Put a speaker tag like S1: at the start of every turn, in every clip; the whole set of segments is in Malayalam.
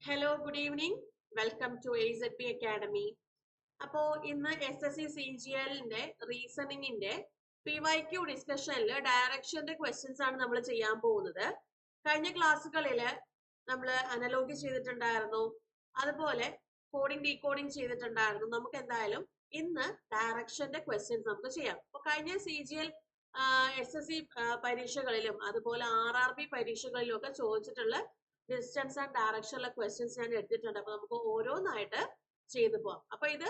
S1: Hello good evening. Welcome to AZP academy. അപ്പോ ഇന്ന് SSC CGLന്റെ റീസണിങ്ങിന്റെ PYQ ഡിസ്കഷനിൽ ഡയറക്ഷന്റെ ക്വസ്റ്റ്യൻസ് ആണ് നമ്മൾ ചെയ്യാൻ പോകുന്നത്. കഴിഞ്ഞ ക്ലാസ്സുകളിൽ നമ്മൾ അനലോഗി ചെയ്തിട്ടുണ്ടായിരുന്നു, അതുപോലെ കോഡിംഗ് ഡീകോഡിംഗ് ചെയ്തിട്ടുണ്ടായിരുന്നു. നമുക്ക് എന്തായാലും ഇന്ന് ഡയറക്ഷന്റെ ക്വസ്റ്റ്യൻസ് നമുക്ക് ചെയ്യാം. അപ്പൊ കഴിഞ്ഞ CGL SSC പരീക്ഷകളിലും അതുപോലെ RRB പരീക്ഷകളിലും ഒക്കെ ചോദിച്ചിട്ടുള്ള ഡിസ്റ്റൻസ് ആൻഡ് ഡയറക്ഷനുള്ള ക്വസ്റ്റ്യൻസ് ഞാൻ എടുത്തിട്ടുണ്ട്. അപ്പൊ നമുക്ക് ഓരോന്നായിട്ട് ചെയ്തു പോവാം. അപ്പൊ ഇത്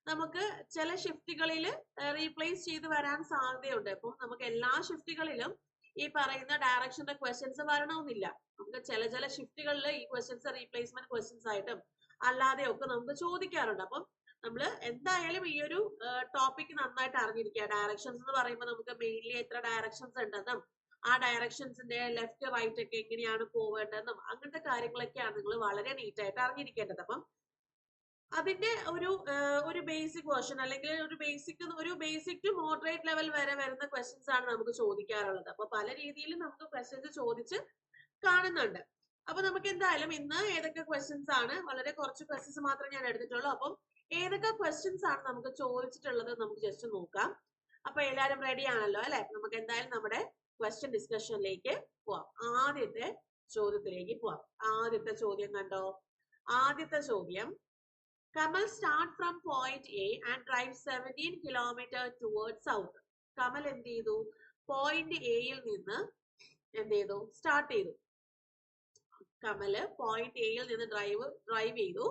S1: നമുക്ക് ചില ഷിഫ്റ്റുകളിൽ റീപ്ലേസ് ചെയ്ത് വരാൻ സാധ്യതയുണ്ട്. അപ്പം നമുക്ക് എല്ലാ ഷിഫ്റ്റുകളിലും ഈ പറയുന്ന ഡയറക്ഷന്റെ ക്വസ്റ്റ്യൻസ് വരണമെന്നില്ല. നമുക്ക് ചില ഷിഫ്റ്റുകളിൽ ഈ ക്വസ്റ്റ്യൻസ് റീപ്ലേസ്മെന്റ് ക്വസ്റ്റ്യൻസ് ആയിട്ടും അല്ലാതെയും ഒക്കെ നമുക്ക് ചോദിക്കാറുണ്ട്. അപ്പം നമ്മൾ എന്തായാലും ഈ ഒരു ടോപ്പിക് നന്നായിട്ട് അറിഞ്ഞിരിക്കുക. ഡയറക്ഷൻസ് എന്ന് പറയുമ്പോൾ നമുക്ക് മെയിൻലി എത്ര ഡയറക്ഷൻസ് ഉണ്ടെന്നും ആ ഡയറക്ഷൻസിന്റെ ലെഫ്റ്റ് റൈറ്റ് ഒക്കെ എങ്ങനെയാണ് പോവേണ്ടതെന്നും അങ്ങനത്തെ കാര്യങ്ങളൊക്കെയാണ് നിങ്ങൾ വളരെ നീറ്റ് ആയിട്ട് അറിഞ്ഞിരിക്കേണ്ടത്. അപ്പം അതിന്റെ ഒരു ബേസിക് വേർഷൻ അല്ലെങ്കിൽ ഒരു ബേസിക് ടു മോഡറേറ്റ് ലെവൽ വരെ വരുന്ന ക്വസ്റ്റ്യൻസ് ആണ് നമുക്ക് ചോദിക്കാറുള്ളത്. അപ്പൊ പല രീതിയിൽ നമുക്ക് ക്വസ്റ്റ്യൻസ് ചോദിച്ച് കാണുന്നുണ്ട്. അപ്പൊ നമുക്ക് എന്തായാലും ഇന്ന് ഏതൊക്കെ ക്വസ്റ്റ്യൻസ് ആണ്, വളരെ കുറച്ച് ക്വസ്റ്റ്യൻസ് മാത്രമേ ഞാൻ എടുത്തിട്ടുള്ളൂ. അപ്പം ഏതൊക്കെ ക്വസ്റ്റ്യൻസ് ആണ് നമുക്ക് ചോദിച്ചിട്ടുള്ളത് നമുക്ക് ജസ്റ്റ് നോക്കാം. അപ്പൊ എല്ലാവരും റെഡി ആണല്ലോ അല്ലെ? നമുക്ക് എന്തായാലും നമ്മുടെ ക്വസ്റ്റ്യൻ ഡിസ്കഷനിലേക്ക് പോവാം. ആദ്യത്തെ ചോദ്യത്തിലേക്ക് പോവാം. ആദ്യത്തെ ചോദ്യം കണ്ടോ? ആദ്യത്തെ ചോദ്യം, Kamal start from point A and drive 17 kilometre toward south. Kamal എന്ത് ചെയ്തു? പോയിന്റ് എയിൽ നിന്ന് എന്ത് ചെയ്തു? സ്റ്റാർട്ട് ചെയ്തു. കമല് പോയിന്റ് എയിൽ നിന്ന് ഡ്രൈവ് ചെയ്തു.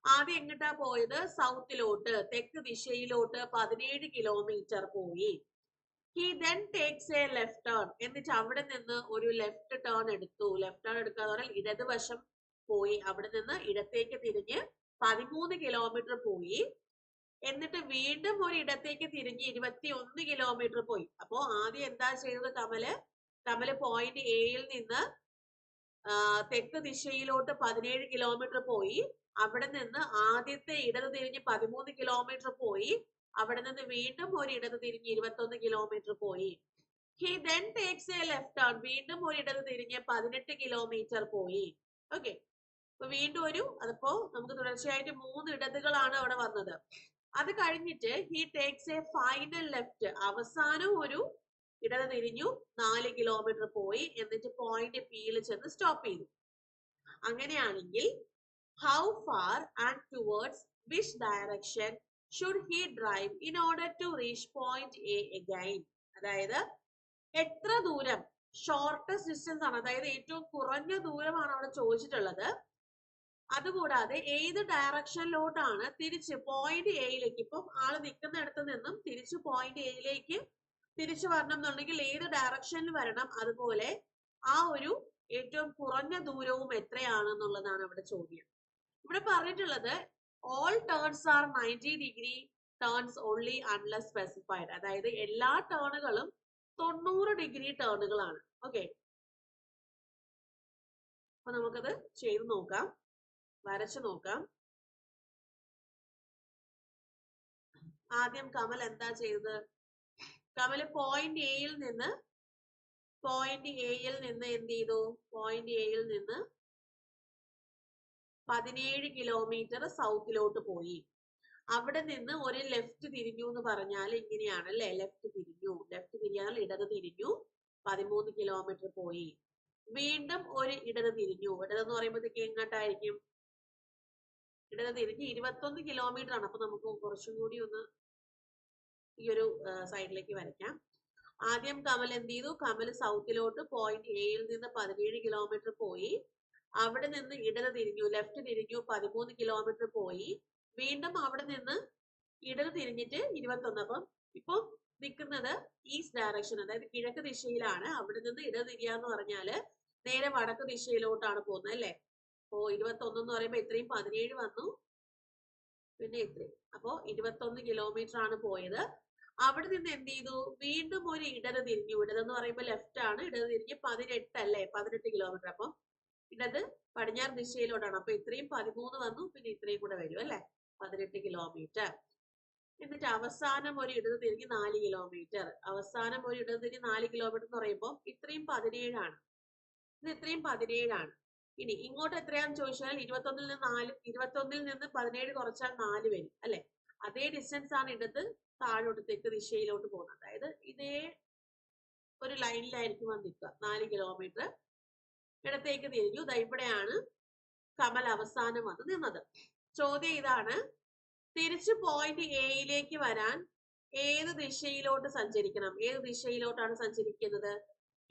S1: ആദ്യം എങ്ങോട്ടാ പോയത്? സൗത്തിലോട്ട്, തെക്ക് ദിശയിലോട്ട് 17 കിലോമീറ്റർ പോയി. He then takes a left turn. എന്നിട്ട് അവിടെ നിന്ന് ഒരു ലെഫ്റ്റ് ടേൺ എടുത്തു. ലെഫ്റ്റ് ടേൺ എടുക്കുക എന്ന് പറഞ്ഞാൽ ഇടതുവശം പോയി. അവിടെ നിന്ന് ഇടത്തേക്ക് തിരിഞ്ഞ് 13 കിലോമീറ്റർ പോയി. എന്നിട്ട് വീണ്ടും ഒരു ഇടത്തേക്ക് തിരിഞ്ഞ് 21 കിലോമീറ്റർ പോയി. അപ്പോ ആദ്യം എന്താ ചെയ്തത്? കമല് പോയിന്റ് എയിൽ നിന്ന് തെക്ക് ദിശയിലോട്ട് 17 കിലോമീറ്റർ പോയി. അവിടെ നിന്ന് ആദ്യത്തെ ഇടത് തിരിഞ്ഞ് 13 കിലോമീറ്റർ പോയി. അവിടെ നിന്ന് വീണ്ടും ഒരു ഇടത് തിരിഞ്ഞ് 21 കിലോമീറ്റർ പോയി. He then takes a left turn. വീണ്ടും ഒരു ഇടത് തിരിഞ്ഞ് 18 കിലോമീറ്റർ പോയി. ഓക്കെ, അപ്പൊ വീണ്ടും അതിപ്പോ നമുക്ക് തുടർച്ചയായിട്ട് 3 ഇടതുകളാണ് അവിടെ വന്നത്. അത് കഴിഞ്ഞിട്ട് he takes a final left. അവസാനം ഒരു ഇടത് തിരിഞ്ഞു 4 കിലോമീറ്റർ പോയി. എന്നിട്ട് പോയിന്റ് പിയിൽ ചെന്ന് സ്റ്റോപ്പ് ചെയ്തു. അങ്ങനെയാണെങ്കിൽ how far and towards which direction should he drive in order to reach point A again? അതായത് എത്ര ദൂരം, ഷോർട്ടസ്റ്റ് ഡിസ്റ്റൻസ് ആണ്, അതായത് ഏറ്റവും കുറഞ്ഞ ദൂരമാണ് അവിടെ ചോദിച്ചിട്ടുള്ളത്. അതുകൂടാതെ ഏത് ഡയറക്ഷനിലോട്ടാണ് തിരിച്ച് പോയിന്റ് എയിലേക്ക്, ഇപ്പം ആള് നിൽക്കുന്നിടത്ത് നിന്നും തിരിച്ച് പോയിന്റ് എയിലേക്ക് തിരിച്ചു വരണം എന്നുണ്ടെങ്കിൽ ഏത് ഡയറക്ഷനിൽ വരണം, അതുപോലെ ആ ഒരു ഏറ്റവും കുറഞ്ഞ ദൂരവും എത്രയാണെന്നുള്ളതാണ് ഇവിടെ ചോദ്യം. ഇവിടെ പറഞ്ഞിട്ടുള്ളത് all turns are 90 degree turns only unless specified. അതായത് എല്ലാ ടേണുകളും 90 ഡിഗ്രി ടേണുകളാണ്. ഓക്കെ, അപ്പൊ നമുക്കത് ചെയ്ത് നോക്കാം, വരച്ചു നോക്കാം. ആദ്യം കമൽ എന്താ ചെയ്തത്? കമല് പോയിന്റ് എയിൽ നിന്ന് എന്ത് ചെയ്തു? പോയിന്റ് എയിൽ നിന്ന് 17 കിലോമീറ്റർ സൗത്തിലോട്ട് പോയി. അവിടെ നിന്ന് ഒരു ലെഫ്റ്റ് തിരിഞ്ഞു എന്ന് പറഞ്ഞാൽ ഇങ്ങനെയാണ് അല്ലെ? ലെഫ്റ്റ് തിരിഞ്ഞാൽ ഇടത് തിരിഞ്ഞു 13 കിലോമീറ്റർ പോയി. വീണ്ടും ഒരു ഇടത് തിരിഞ്ഞു. ഇടതെന്ന് പറയുമ്പോഴത്തേക്ക് എങ്ങോട്ടായിരിക്കും? ഇടത് തിരിഞ്ഞ് 21 കിലോമീറ്റർ ആണ്. അപ്പൊ നമുക്ക് കുറച്ചും കൂടി ഒന്ന് ഈ ഒരു സൈഡിലേക്ക് വരയ്ക്കാം. ആദ്യം കമൽ എന്ത് ചെയ്തു? കമൽ സൗത്തിലോട്ട് പോയിന്റ് എയിൽ നിന്ന് 17 കിലോമീറ്റർ പോയി. അവിടെ നിന്ന് ഇടത് തിരിഞ്ഞു, ലെഫ്റ്റ് തിരിഞ്ഞു 13 കിലോമീറ്റർ പോയി. വീണ്ടും അവിടെ നിന്ന് ഇടത് തിരിഞ്ഞിട്ട് 21. അപ്പം ഇപ്പൊ നിൽക്കുന്നത് ഈസ്റ്റ് ഡയറക്ഷൻ, അതായത് കിഴക്ക് ദിശയിലാണ്. അവിടെ നിന്ന് ഇടത് തിരിയാന്ന് പറഞ്ഞാല് നേരെ വടക്ക് ദിശയിലോട്ടാണ് പോകുന്നത് അല്ലെ? അപ്പോ 21 എന്ന് പറയുമ്പോ ഇത്രയും 17 വന്നു, പിന്നെ ഇത്രയും, അപ്പോ 21 കിലോമീറ്റർ ആണ് പോയത്. അവിടെ നിന്ന് എന്ത് ചെയ്തു? വീണ്ടും ഒരു ഇടത് തിരിഞ്ഞു. ഇടതെന്ന് പറയുമ്പോൾ ലെഫ്റ്റ് ആണ്. ഇടത് തിരിഞ്ഞ് 18 അല്ലേ? 18 കിലോമീറ്റർ. അപ്പം ഇടത് പടിഞ്ഞാറ് ദിശയിലോട്ടാണ്. അപ്പൊ ഇത്രയും 13 വന്നു, പിന്നെ ഇത്രയും കൂടെ വരും അല്ലെ? 18 കിലോമീറ്റർ. എന്നിട്ട് അവസാനം ഒരു ഇടത് തിരിഞ്ഞ് 4 കിലോമീറ്റർ. അവസാനം ഒരു ഇടത് തിരിഞ്ഞ് 4 കിലോമീറ്റർ എന്ന് പറയുമ്പോൾ ഇത്രയും 17 ആണ്. ഇത് ഇത്രയും 17 ആണ്. ഇനി ഇങ്ങോട്ട് എത്രയാന്ന് ചോദിച്ചാൽ 21 നിന്ന് 17 കുറച്ചാൽ 4 വരും അല്ലെ. അതേ ഡിസ്റ്റൻസ് ആണ് ഇടത് താഴോട്ട് തെക്ക് ദിശയിലോട്ട് പോകുന്നത്. അതായത് ഇതേ ഒരു ലൈനിലായിരിക്കും നിൽക്കുക. 4 കിലോമീറ്റർ ഇടത്തേക്ക് തിരിഞ്ഞു. ഇവിടെയാണ് കമൽ അവസാനം വന്ന് നിന്നത്. ചോദ്യം ഇതാണ്, തിരിച്ച് പോയിന്റ് എയിലേക്ക് വരാൻ ഏത് ദിശയിലോട്ട് സഞ്ചരിക്കണം? ഏത് ദിശയിലോട്ടാണ് സഞ്ചരിക്കുന്നത്?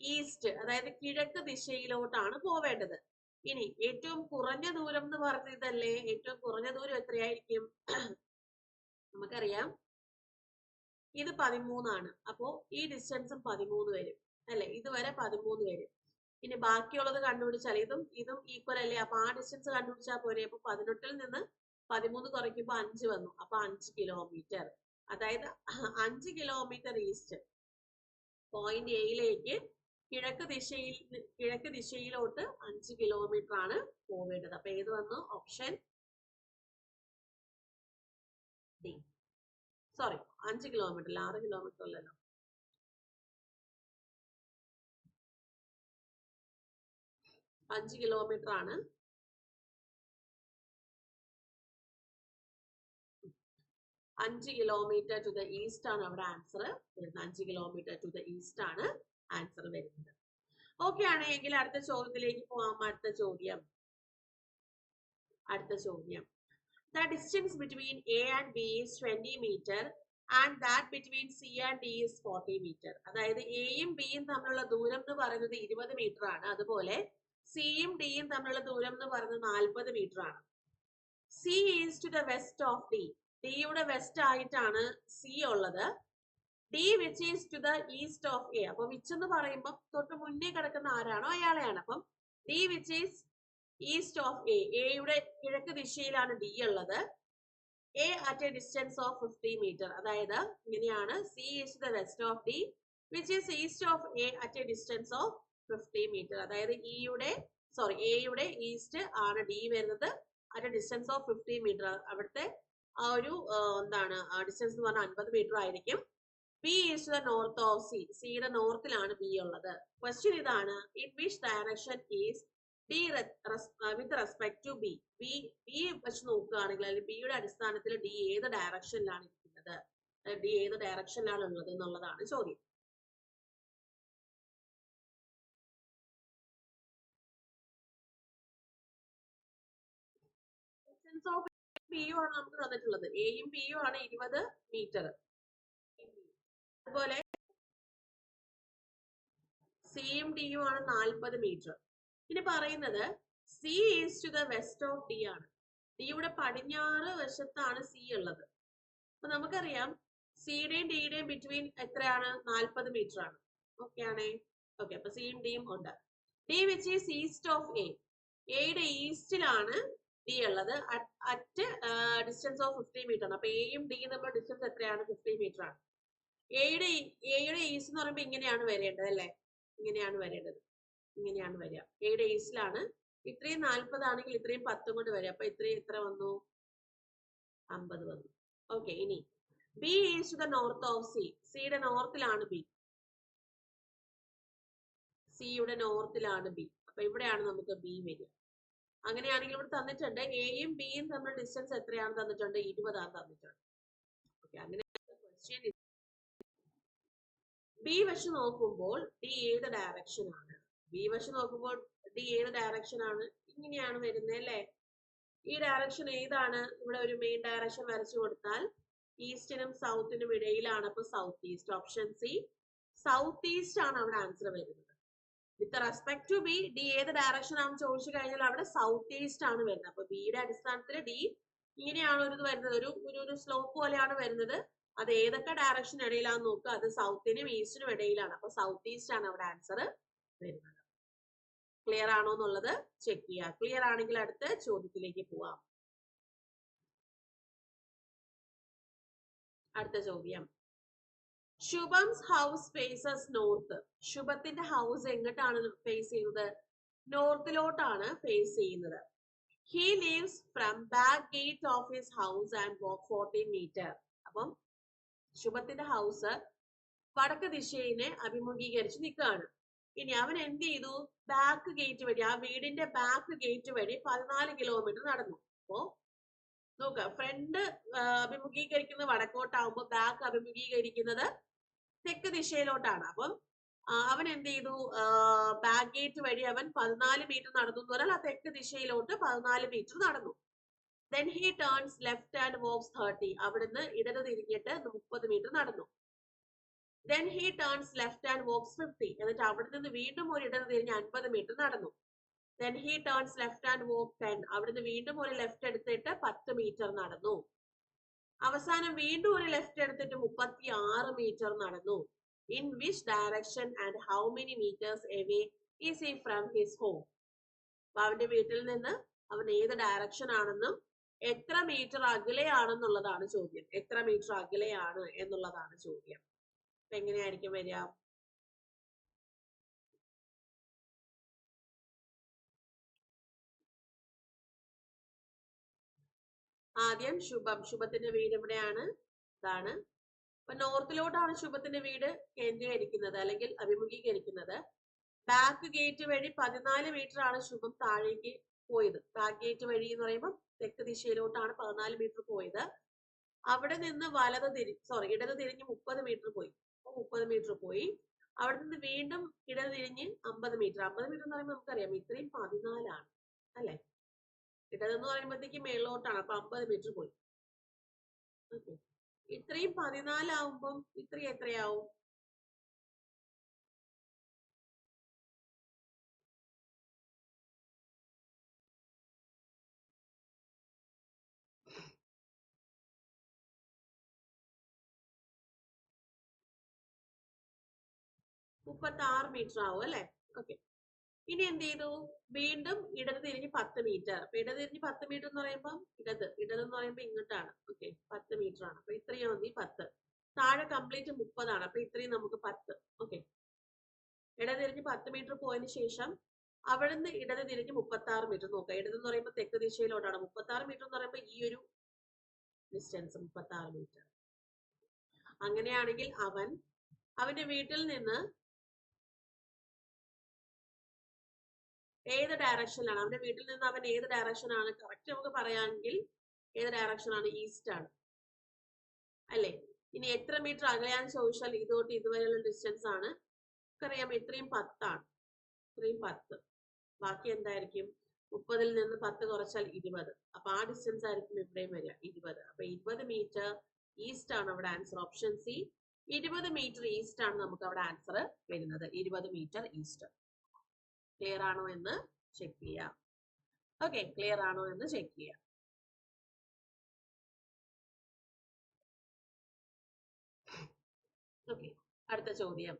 S1: ഈസ്റ്റ്, അതായത് കിഴക്ക് ദിശയിലോട്ടാണ് പോവേണ്ടത്. ഇനി ഏറ്റവും കുറഞ്ഞ ദൂരം എന്ന് പറഞ്ഞതല്ലേ, ഏറ്റവും കുറഞ്ഞ ദൂരം എത്രയായിരിക്കും? നമുക്കറിയാം ഇത് 13 അപ്പോ ഈ ഡിസ്റ്റൻസും 13 വരും അല്ലെ. ഇതുവരെ 13 വരും. ഇനി ബാക്കിയുള്ളത് കണ്ടുപിടിച്ചാൽ ഇതും ഈക്വൽ അല്ലേ. അപ്പൊ ആ ഡിസ്റ്റൻസ് കണ്ടുപിടിച്ചാൽ പോരെ. അപ്പൊ 18 നിന്ന് 13 കുറയ്ക്കുമ്പോ 5 വന്നു. അപ്പൊ 5 കിലോമീറ്റർ. അതായത് 5 കിലോമീറ്റർ ഈസ്റ്റ് പോയിന്റ് എയിലേക്ക് കിഴക്ക് ദിശയിലോട്ട് 5 കിലോമീറ്റർ ആണ് പോവേണ്ടത്. അപ്പൊ ഏത് വന്നു? Option D. സോറി, 5 കിലോമീറ്റർ അല്ല, 6 കിലോമീറ്റർ അല്ലല്ലോ. 5 കിലോമീറ്റർ ആണ്. 5 കിലോമീറ്റർ ടു ദ ഈസ്റ്റ് ആണ് അവിടെ ആൻസർ വരുന്നത്. 5 കിലോമീറ്റർ ടു ദ ഈസ്റ്റ് ആണ് ആൻസർ വരുന്നത്. ഓക്കെ ആണെങ്കിൽ അടുത്ത ചോദ്യത്തിലേക്ക് പോവാം. അടുത്ത ചോദ്യം The distance between A and B is 20 meter and that between C and D is 40 meter. അതായത് എയും ബിയും തമ്മിലുള്ള ദൂരം എന്ന് പറയുന്നത് 20 മീറ്റർ ആണ്. അതുപോലെ സിയും ഡിയും തമ്മിലുള്ള ദൂരം എന്ന് പറയുന്നത് 40 മീറ്റർ ആണ്. C is to the west of D. ഡിയുടെ വെസ്റ്റ് ആയിട്ടാണ് സി ഉള്ളത്. D which is to the east of A. അപ്പൊ വിച്ച് എന്ന് പറയുമ്പോൾ തൊട്ട് മുന്നേ കിടക്കുന്ന ആരാണോ അയാളെയാണ്. അപ്പം D which is east of A. എയുടെ കിഴക്ക് ദിശയിലാണ് ഡി ഉള്ളത്. A at a distance of 50 metre. അതായത് ഇങ്ങനെയാണ്, C is the west of D which is east of A at a distance of 50 metre. അതായത് എയുടെ ഈസ്റ്റ് ആണ് ഡി വരുന്നത് at a distance of 50 metre. അവിടുത്തെ ആ ഒരു ഡിസ്റ്റൻസ് എന്ന് പറഞ്ഞാൽ 50 മീറ്റർ ആയിരിക്കും. B is the north of C. സിയുടെ നോർത്തിലാണ് ബി ഉള്ളത്. ക്വസ്റ്റ്യൻ ഇതാണ്, in which direction is D with respect to B. B വെച്ച് നോക്കുകയാണെങ്കിൽ അല്ലെങ്കിൽ ബിയുടെ അടിസ്ഥാനത്തിൽ ഡി ഏത് ഡയറക്ഷനിലാണ് ഇരിക്കുന്നത്, ഡി ഏത് ഡയറക്ഷനിലാണ് ഉള്ളത് എന്നുള്ളതാണ് ചോദ്യം. ഡിസ്റ്റൻസ് ഓഫ് ബിയും ആണ് നമുക്ക് തന്നിട്ടുള്ളത്. എയും ബിയും ആണ് 20 മീറ്റർ. അതുപോലെ സിയും ഡിയും ആണ് 40 മീറ്റർ. ഇനി പറയുന്നത് C is to the west of D ആണ്. ഡിയുടെ പടിഞ്ഞാറ് വശത്താണ് സി ഉള്ളത്. അപ്പൊ നമുക്കറിയാം സിയുടെയും ഡിയുടെയും ബിറ്റ്വീൻ എത്രയാണ്? 40 മീറ്റർ ആണ്. ഓക്കെ ആണേ. ഓക്കെ, അപ്പൊ സിയും ഡിയും ഉണ്ട്. D which is east of A. എയുടെ ഈസ്റ്റിലാണ് ഡി ഉള്ളത് അറ്റ് ഡിസ്റ്റൻസ് ഓഫ് 50 മീറ്റർ ആണ്. അപ്പൊ എയും ഡിയും തമ്മിലുള്ള ഡിസ്റ്റൻസ് എത്രയാണ്? 50 മീറ്റർ ആണ്. എയുടെ ഈസ്റ്റ് എന്ന് പറയുമ്പോൾ ഇങ്ങനെയാണ് വരേണ്ടത് അല്ലെ. ഇങ്ങനെയാണ് വരേണ്ടത്. ഇങ്ങനെയാണ് വരിക. എയുടെ ഈസ്റ്റിലാണ്. ഇത്രയും 40 ആണെങ്കിൽ ഇത്രയും 10 കൊണ്ട് വരിക. അപ്പൊ ഇത്രയും എത്ര വന്നു? 50 വന്നു. ഓക്കെ, ഇനി B is to the north of C. സിയുടെ നോർത്തിലാണ് ബി. സിയുടെ നോർത്തിലാണ് ബി. അപ്പൊ ഇവിടെയാണ് നമുക്ക് ബി വരിക. അങ്ങനെയാണെങ്കിൽ ഇവിടെ തന്നിട്ടുണ്ട് എയും ബിയും തമ്മിലുള്ള ഡിസ്റ്റൻസ് എത്രയാണ് തന്നിട്ടുണ്ട്? 20 ആണ് തന്നിട്ടുണ്ട്. ഓക്കെ, അങ്ങനെ ക്വസ്റ്റ്യൻ ബി വശം നോക്കുമ്പോൾ ഡി ഏത് ഡയറക്ഷൻ ആണ്? ബി വശം നോക്കുമ്പോൾ ഡി ഏത് ഡയറക്ഷൻ ആണ്? ഇങ്ങനെയാണ് വരുന്നത് അല്ലേ. ഈ ഡയറക്ഷൻ ഏതാണ്? ഇവിടെ ഒരു മെയിൻ ഡയറക്ഷൻ വരച്ചു കൊടുത്താൽ ഈസ്റ്റിനും സൗത്തിനും ഇടയിലാണ്. അപ്പൊ south east. Option C south east ആണ് അവിടെ ആൻസർ വരുന്നത്. With respect to B D ഏത് ഡയറക്ഷൻ ആണെന്ന് ചോദിച്ചു കഴിഞ്ഞാൽ അവിടെ സൗത്ത് ഈസ്റ്റ് ആണ് വരുന്നത്. അപ്പൊ ബിയുടെ അടിസ്ഥാനത്തിൽ ഡി ഇങ്ങനെയാണ് ഒരു വരുന്നത്. ഒരു സ്ലോപ്പ് പോലെയാണ് വരുന്നത്. അത് ഏതൊക്കെ ഡയറക്ഷൻ ഇടയിലാന്ന് നോക്കുക. അത് സൗത്തിനും ഈസ്റ്റിനും ഇടയിലാണ്. അപ്പൊ സൗത്ത് ഈസ്റ്റ് ആണ് അവിടെ ആൻസർ വരുന്നത്. ക്ലിയർ ആണോ എന്നുള്ളത് ചെക്ക് ചെയ്യുക. ക്ലിയർ ആണെങ്കിൽ അടുത്ത ചോദ്യത്തിലേക്ക് പോവാം. അടുത്ത ചോദ്യം, ശുഭംസ് ഹൗസ് ഫേസസ് നോർത്ത്. ശുഭത്തിന്റെ ഹൗസ് എങ്ങോട്ടാണ് ഫേസ് ചെയ്യുന്നത്? നോർത്തിലോട്ടാണ് ഫേസ് ചെയ്യുന്നത്. He leaves from back gate of his house and walk 40 metre. അപ്പം ശുഭത്തിന്റെ ഹൗസ് വടക്ക് ദിശയിനെ അഭിമുഖീകരിച്ച് നിൽക്കുകയാണ്. ഇനി അവൻ എന്ത് ചെയ്തു? ബാക്ക് ഗേറ്റ് വഴി, ആ വീടിന്റെ ബാക്ക് ഗേറ്റ് വഴി 14 കിലോമീറ്റർ നടന്നു. അപ്പോ നോക്ക, ഫ്രണ്ട് അഭിമുഖീകരിക്കുന്നത് വടക്കോട്ടാവുമ്പോ ബാക്ക് അഭിമുഖീകരിക്കുന്നത് തെക്ക് ദിശയിലോട്ടാണ്. അപ്പം അവൻ എന്ത് ചെയ്തു? ബാക്ക് ഗേറ്റ് വഴി അവൻ 14 മീറ്റർ നടന്നു എന്ന് പറഞ്ഞാൽ ആ തെക്ക് ദിശയിലോട്ട് 14 മീറ്റർ നടന്നു. Then he turns left and walks 30. അവിടുന്ന് ഇടത് തിരിഞ്ഞിട്ട് 30 മീറ്റർ നടന്നു. Then he turns left and walks 50. എന്നിട്ട് അവിടെ നിന്ന് വീണ്ടും ഒരു ഇടത് തിരിഞ്ഞ് 50 മീറ്റർ നടന്നു. Then he turns left and walks 10. അവിടുന്ന് വീണ്ടും ഒരു ലെഫ്റ്റ് എടുത്തിട്ട് 10 മീറ്റർ നടന്നു. അവസാനം വീണ്ടും ഒരു ലെഫ്റ്റ് എടുത്തിട്ട് 36 മീറ്റർ നടന്നു. In which direction and how many meters away is he from his home? അവന്റെ വീട്ടിൽ നിന്ന് അവൻ ഏത് ഡയറക്ഷൻ ആണെന്നും എത്ര മീറ്റർ അകലെയാണെന്നുള്ളതാണ് ചോദ്യം. എത്ര മീറ്റർ അകലെയാണ് എന്നുള്ളതാണ് ചോദ്യം. അപ്പൊ എങ്ങനെയായിരിക്കും വരിക? ആദ്യം ശുഭത്തിന്റെ വീട് എവിടെയാണ്? ഇതാണ്. അപ്പൊ നോർത്തിലോട്ടാണ് ശുഭത്തിന്റെ വീട് കേന്ദ്രീകരിക്കുന്നത് അല്ലെങ്കിൽ അഭിമുഖീകരിക്കുന്നത്. ബാക്ക് ഗേറ്റ് വഴി 14 മീറ്റർ ആണ് ശുഭം താഴേക്ക് പോയത്. ബാക്ക് ഗേറ്റ് വഴി എന്ന് പറയുമ്പോൾ തെക്ക് ദിശയിലോട്ടാണ് 14 മീറ്റർ പോയത്. അവിടെ നിന്ന് ഇടത് തിരിഞ്ഞ് 30 മീറ്റർ പോയി. 30 മീറ്റർ പോയി. അവിടെ നിന്ന് വീണ്ടും ഇടത് തിരിഞ്ഞ് 50 മീറ്റർ. 50 മീറ്റർ എന്ന് പറയുമ്പോൾ നമുക്കറിയാം ഇത്രയും 14 ആണ് അല്ലെ? ഇടതെന്ന് പറയുമ്പോഴത്തേക്ക് മേളിലോട്ടാണ്. അപ്പൊ 50 മീറ്റർ പോയി. ഓക്കെ, ഇത്രയും 14 ആവുമ്പം ഇത്രയും എത്രയാവും? $36 മീറ്റർ ആവും അല്ലെ? ഓക്കെ, ഇനി എന്ത് ചെയ്തു? വീണ്ടും ഇടത് തിരിഞ്ഞ് 10 മീറ്റർ. അപ്പൊ ഇടത് തിരിഞ്ഞ് 10 മീറ്റർ എന്ന് പറയുമ്പോൾ ഇടതെന്ന് പറയുമ്പോൾ ഇങ്ങോട്ടാണ്. ഓക്കെ, 10 മീറ്റർ ആണ്. അപ്പൊ ഇത്രയും മതി 10. താഴെ കംപ്ലീറ്റ് 30 ആണ്. അപ്പൊ ഇത്രയും നമുക്ക് 10. ഓക്കെ, ഇടത് തിരിഞ്ഞ് 10 മീറ്റർ പോയതിനു ശേഷം അവിടുന്ന് ഇടത് തിരിഞ്ഞ് 36 മീറ്റർ. നോക്കാം, ഇടതെന്ന് പറയുമ്പോൾ തെക്ക് ദിശയിലോട്ടാണ്. 36 മീറ്റർ എന്ന് പറയുമ്പോൾ ഈ ഒരു ഡിസ്റ്റൻസ് 36 മീറ്റർ. അങ്ങനെയാണെങ്കിൽ അവന്റെ വീട്ടിൽ നിന്ന് ഏത് ഡയറക്ഷനിലാണ്? അവന്റെ വീട്ടിൽ നിന്ന് അവൻ ഏത് ഡയറക്ഷനാണ്? കറക്റ്റ് നമുക്ക് പറയാമെങ്കിൽ ഏത് ഡയറക്ഷനാണ്? ഈസ്റ്റ് ആണ് അല്ലെ? ഇനി എത്ര മീറ്റർ അകലെയാന്ന് ചോദിച്ചാൽ ഇതോട്ട് ഇതുവരെയുള്ള ഡിസ്റ്റൻസ് ആണ്. നമുക്കറിയാം ഇത്രയും 10 ആണ്. ഇത്രയും 10. ബാക്കി എന്തായിരിക്കും? 30-ൽ നിന്ന് 10 കുറച്ചാൽ 20. അപ്പൊ ആ ഡിസ്റ്റൻസ് ആയിരിക്കും ഇവിടെയും വരിക, 20. അപ്പൊ 20 മീറ്റർ ഈസ്റ്റ് ആണ് അവിടെ answer. Option C, 20 metre east ആണ് നമുക്ക് അവിടെ ആൻസർ വരുന്നത്. 20 മീറ്റർ ഈസ്റ്റ്. ക്ലിയർ ആണോ എന്ന് ചെക്ക് ചെയ്യാം. ഓക്കെ, ക്ലിയർ ആണോ എന്ന് ചെക്ക് ചെയ്യാം. ഓക്കെ, അടുത്ത ചോദ്യം.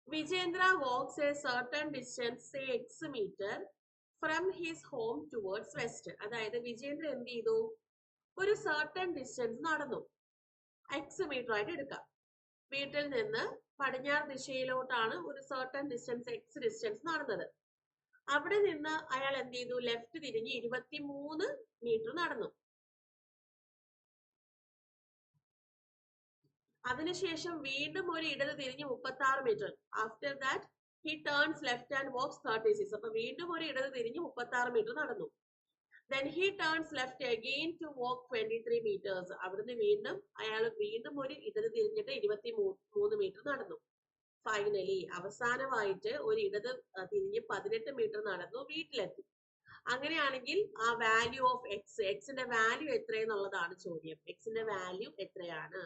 S1: Vijendra walks a certain distance, say x meter, from his home towards west. അതായത് വിജേന്ദ്ര എന്ത് ചെയ്തു? ഒരു certain distance നടന്നു. x മീറ്റർ ആയിട്ട് എടുക്കാം. വീട്ടിൽ നിന്ന് പടിഞ്ഞാറ് ദിശയിലോട്ടാണ് ഒരു certain distance x ഡിസ്റ്റൻസ് നടന്നത്. അവിടെ നിന്ന് അയാൾ എന്ത് ചെയ്തു? ലെഫ്റ്റ് തിരിഞ്ഞ് 23 മീറ്റർ നടന്നു. അതിനുശേഷം വീണ്ടും ഒരു ഇടത് തിരിഞ്ഞ് 36 metre. After that he turns left and walks 36. അപ്പൊ വീണ്ടും ഒരു ഇടത് തിരിഞ്ഞ് 36 മീറ്റർ നടന്നു. Then he turns left again to walk 23 meters. അവിടുന്ന് വീണ്ടും അയാൾ ഒരു ഇടത് തിരിഞ്ഞിട്ട് 23 മീറ്റർ നടന്നു. ഫൈനലി അവസാനമായിട്ട് ഒരു ഇടത് തിരിഞ്ഞ് 18 മീറ്റർ നടന്നു, വീട്ടിലെത്തി. അങ്ങനെയാണെങ്കിൽ ആ വാല്യൂ ഓഫ് എക്സിന്റെ വാല്യൂ എത്രയെന്നുള്ളതാണ് ചോദ്യം. എക്സിന്റെ വാല്യൂ എത്രയാണ്?